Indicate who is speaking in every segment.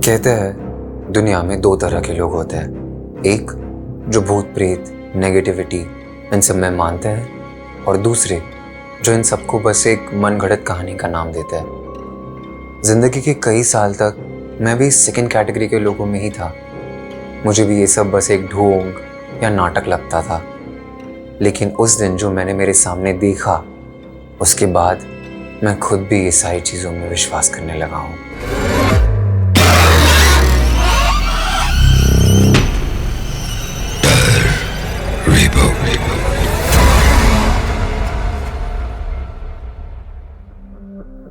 Speaker 1: कहते हैं दुनिया में दो तरह के लोग होते हैं। एक जो भूत प्रेत नेगेटिविटी इन सब में मानते हैं, और दूसरे जो इन सबको बस एक मनगढ़ंत कहानी का नाम देते हैं। जिंदगी के कई साल तक मैं भी सेकंड कैटेगरी के लोगों में ही था। मुझे भी ये सब बस एक ढोंग या नाटक लगता था। लेकिन उस दिन जो मैंने मेरे सामने देखा, उसके बाद मैं खुद भी ये सारी चीज़ों में विश्वास करने लगा हूँ।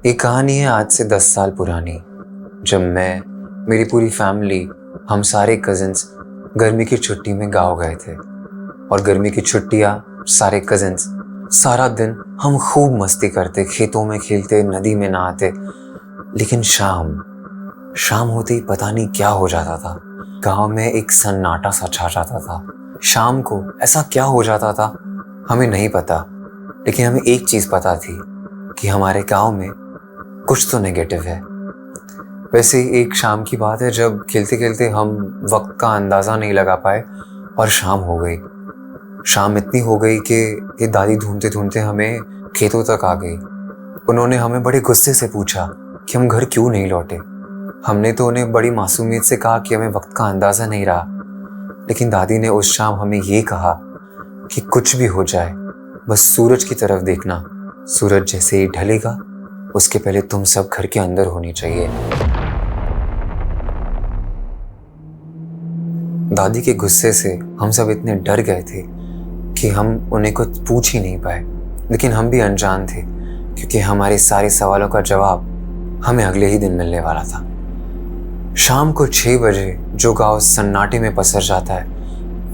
Speaker 1: एक कहानी है आज से 10 साल पुरानी, जब मैं, मेरी पूरी फैमिली, हम सारे कजिन्स गर्मी की छुट्टी में गाँव गए थे। और गर्मी की छुट्टियाँ सारे कजिन्स सारा दिन हम खूब मस्ती करते, खेतों में खेलते, नदी में नहाते। लेकिन शाम होते ही पता नहीं क्या हो जाता था। गांव में एक सन्नाटा सा छा जाता था। शाम को ऐसा क्या हो जाता था हमें नहीं पता, लेकिन हमें एक चीज़ पता थी कि हमारे गांव में कुछ तो नेगेटिव है। वैसे एक शाम की बात है जब खेलते खेलते हम वक्त का अंदाज़ा नहीं लगा पाए और शाम हो गई। शाम इतनी हो गई कि दादी ढूंढते ढूंढते हमें खेतों तक आ गई। उन्होंने हमें बड़े गुस्से से पूछा कि हम घर क्यों नहीं लौटे। हमने तो उन्हें बड़ी मासूमियत से कहा कि हमें वक्त का अंदाज़ा नहीं रहा। लेकिन दादी ने उस शाम हमें ये कहा कि कुछ भी हो जाए, बस सूरज की तरफ देखना। सूरज जैसे ही ढलेगा उसके पहले तुम सब घर के अंदर होनी चाहिए। दादी के गुस्से से हम सब इतने डर गए थे कि हम उन्हें कुछ पूछ ही नहीं पाए। लेकिन हम भी अनजान थे, क्योंकि हमारे सारे सवालों का जवाब हमें अगले ही दिन मिलने वाला था। शाम को 6 बजे जो गांव सन्नाटे में पसर जाता है,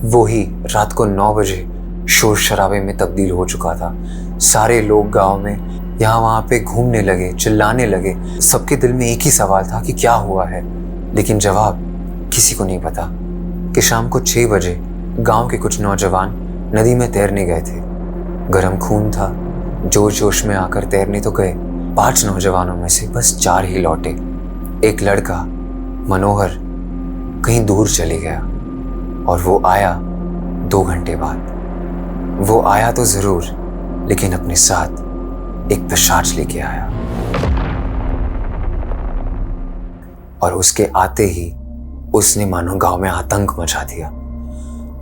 Speaker 1: वो ही रात को 9 बजे शोर शराबे में तब्दील हो चुका था। सारे लोग गांव में यहाँ वहाँ पे घूमने लगे, चिल्लाने लगे। सबके दिल में एक ही सवाल था कि क्या हुआ है, लेकिन जवाब किसी को नहीं पता। कि शाम को 6 बजे गांव के कुछ नौजवान नदी में तैरने गए थे। गर्म खून था, जोश जोश में आकर तैरने तो गए। 5 नौजवानों में से बस 4 ही लौटे। एक लड़का मनोहर कहीं दूर चले गया, और वो आया 2 घंटे बाद। वो आया तो जरूर, लेकिन अपने साथ एक पिशाच लेके आया। और उसके आते ही उसने मानो गांव में आतंक मचा दिया।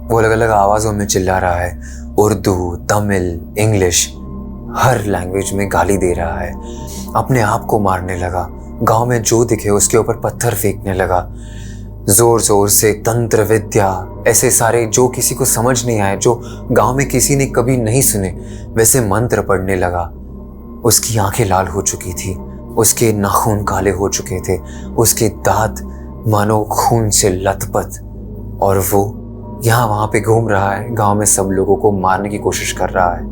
Speaker 1: वो अलग अलग आवाजों में चिल्ला रहा है, उर्दू, तमिल, इंग्लिश, हर लैंग्वेज में गाली दे रहा है। अपने आप को मारने लगा। गांव में जो दिखे उसके ऊपर पत्थर फेंकने लगा। जोर जोर से तंत्र विद्या, ऐसे सारे जो किसी को समझ नहीं आए, जो गांव में किसी ने कभी नहीं सुने, वैसे मंत्र पढ़ने लगा। उसकी आंखें लाल हो चुकी थी, उसके नाखून काले हो चुके थे, उसके दांत मानो खून से लथपथ। और वो यहाँ वहाँ पे घूम रहा है, गांव में सब लोगों को मारने की कोशिश कर रहा है।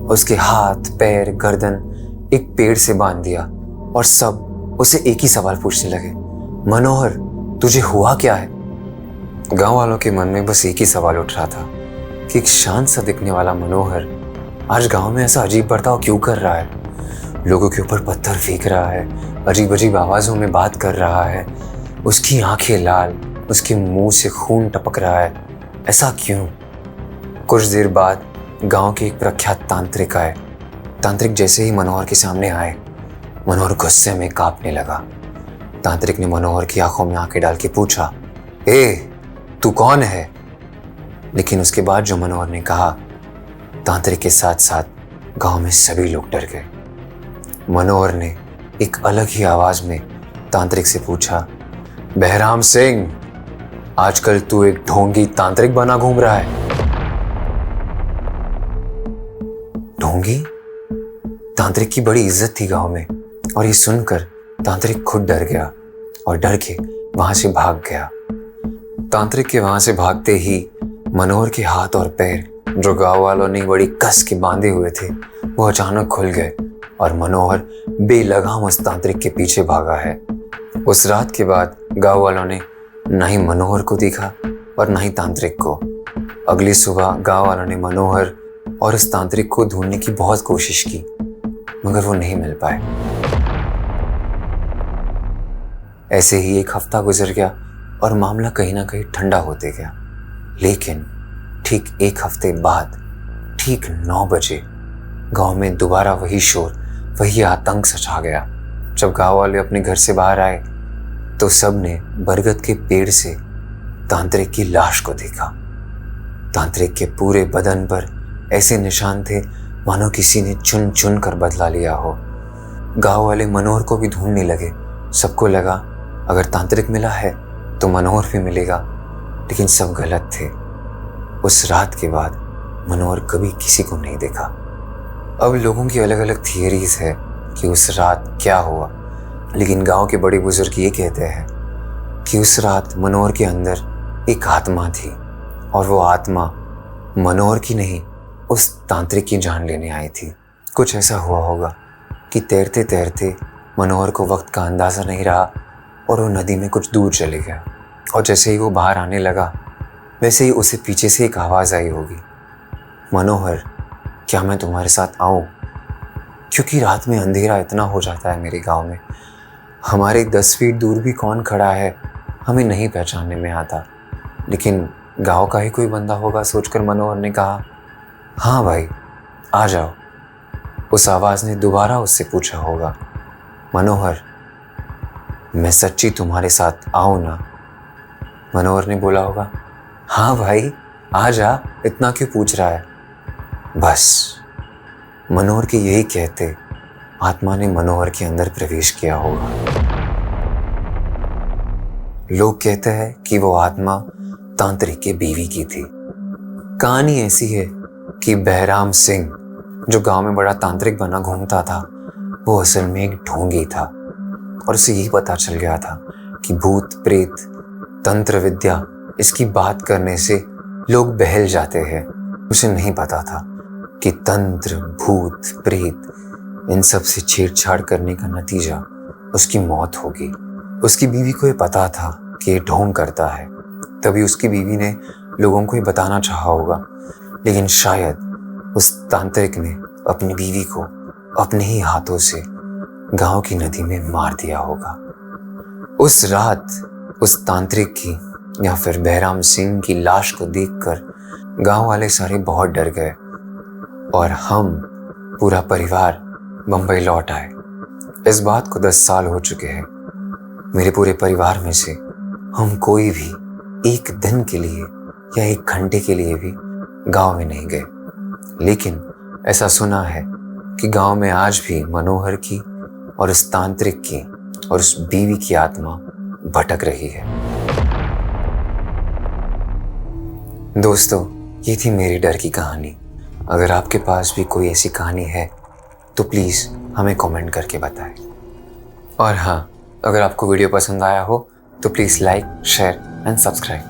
Speaker 1: उसके हाथ, पैर, गर्दन एक पेड़ से बांध दिया, और सब उसे एक ही सवाल पूछने लगे, मनोहर तुझे हुआ क्या है? गांव वालों के मन में बस एक ही सवाल उठ रहा था कि एक शांत सा दिखने वाला मनोहर आज गांव में ऐसा अजीब बर्ताव क्यों कर रहा है? लोगों के ऊपर पत्थर फेंक रहा है, अजीब अजीब आवाज़ों में बात कर रहा है, उसकी आंखें लाल, उसके मुंह से खून टपक रहा है। ऐसा क्यों? कुछ देर बाद गांव के एक प्रख्यात तांत्रिक आए। तांत्रिक जैसे ही मनोहर के सामने आए, मनोहर गुस्से में कांपने लगा। तांत्रिक ने मनोहर की आंखों में आंखें डाल के पूछा, ए तू कौन है? लेकिन उसके बाद जो मनोहर ने कहा, तांत्रिक के साथ साथ गांव में सभी लोग डर गए। मनोहर ने एक अलग ही आवाज में तांत्रिक से पूछा, बहराम सिंह, आजकल तू एक ढोंगी तांत्रिक बना घूम रहा है? ढोंगी? तांत्रिक की बड़ी इज्जत थी गांव में, और ये सुनकर तांत्रिक खुद डर गया और डर के वहां से भाग गया। तांत्रिक के वहां से भागते ही मनोहर के हाथ और पैर, जो गांव वालों ने बड़ी कस के बांधे हुए थे, वो अचानक खुल गए, और मनोहर बेलगाम उस तांत्रिक के पीछे भागा है। उस रात के बाद गांव वालों ने ना ही मनोहर को देखा और ना ही तांत्रिक को। अगली सुबह गांव वालों ने मनोहर और उस तांत्रिक को ढूंढने की बहुत कोशिश की, मगर वो नहीं मिल पाए। ऐसे ही एक हफ्ता गुजर गया और मामला कहीं ना कहीं ठंडा होते गया। लेकिन ठीक एक हफ्ते बाद ठीक 9 बजे गांव में दोबारा वही शोर, वही आतंक छा गया। जब गांव वाले अपने घर से बाहर आए तो सब ने बरगद के पेड़ से तांत्रिक की लाश को देखा। तांत्रिक के पूरे बदन पर ऐसे निशान थे मानो किसी ने चुन चुन कर बदला लिया हो। गांव वाले मनोहर को भी ढूंढने लगे। सबको लगा अगर तांत्रिक मिला है तो मनोहर भी मिलेगा, लेकिन सब गलत थे। उस रात के बाद मनोहर कभी किसी को नहीं देखा। अब लोगों की अलग अलग थियरीज है कि उस रात क्या हुआ, लेकिन गांव के बड़े बुजुर्ग ये कहते हैं कि उस रात मनोहर के अंदर एक आत्मा थी और वो आत्मा मनोहर की नहीं, उस तांत्रिक की जान लेने आई थी। कुछ ऐसा हुआ होगा कि तैरते तैरते मनोहर को वक्त का अंदाज़ा नहीं रहा और वो नदी में कुछ दूर चले गया। और जैसे ही वो बाहर आने लगा वैसे ही उसे पीछे से एक आवाज़ आई होगी, मनोहर क्या मैं तुम्हारे साथ आऊँ? क्योंकि रात में अंधेरा इतना हो जाता है मेरे गांव में, हमारे 10 फीट दूर भी कौन खड़ा है हमें नहीं पहचानने में आता। लेकिन गांव का ही कोई बंदा होगा सोचकर मनोहर ने कहा, हाँ भाई आ जाओ। उस आवाज़ ने दोबारा उससे पूछा होगा, मनोहर मैं सच्ची तुम्हारे साथ आऊँ ना? मनोहर ने बोला होगा, हाँ भाई आ जा, इतना क्यों पूछ रहा है? बस मनोहर के यही कहते आत्मा ने मनोहर के अंदर प्रवेश किया होगा। लोग कहते हैं कि वो आत्मा तांत्रिक के बीवी की थी। कहानी ऐसी है कि बहराम सिंह जो गांव में बड़ा तांत्रिक बना घूमता था, वो असल में एक ढोंगी था और उसे यही पता चल गया था कि भूत प्रेत तंत्र विद्या इसकी बात करने से लोग बहल जाते हैं। उसे नहीं पता था कि तंत्र भूत प्रेत इन सब से छेड़छाड़ करने का नतीजा उसकी मौत होगी। उसकी बीवी को ये पता था कि ये ढोंग करता है, तभी उसकी बीवी ने लोगों को ये बताना चाहा होगा, लेकिन शायद उस तांत्रिक ने अपनी बीवी को अपने ही हाथों से गांव की नदी में मार दिया होगा। उस रात उस तांत्रिक की या फिर बहराम सिंह की लाश को देखकर गांव वाले सारे बहुत डर गए और हम पूरा परिवार बम्बई लौट आए। इस बात को 10 साल हो चुके हैं। मेरे पूरे परिवार में से हम कोई भी एक दिन के लिए या एक घंटे के लिए भी गांव में नहीं गए, लेकिन ऐसा सुना है कि गांव में आज भी मनोहर की और उस तांत्रिक की और उस बीवी की आत्मा भटक रही है। दोस्तों, ये थी मेरी डर की कहानी। अगर आपके पास भी कोई ऐसी कहानी है तो प्लीज़ हमें कमेंट करके बताएं। और हाँ, अगर आपको वीडियो पसंद आया हो तो please like, share and subscribe.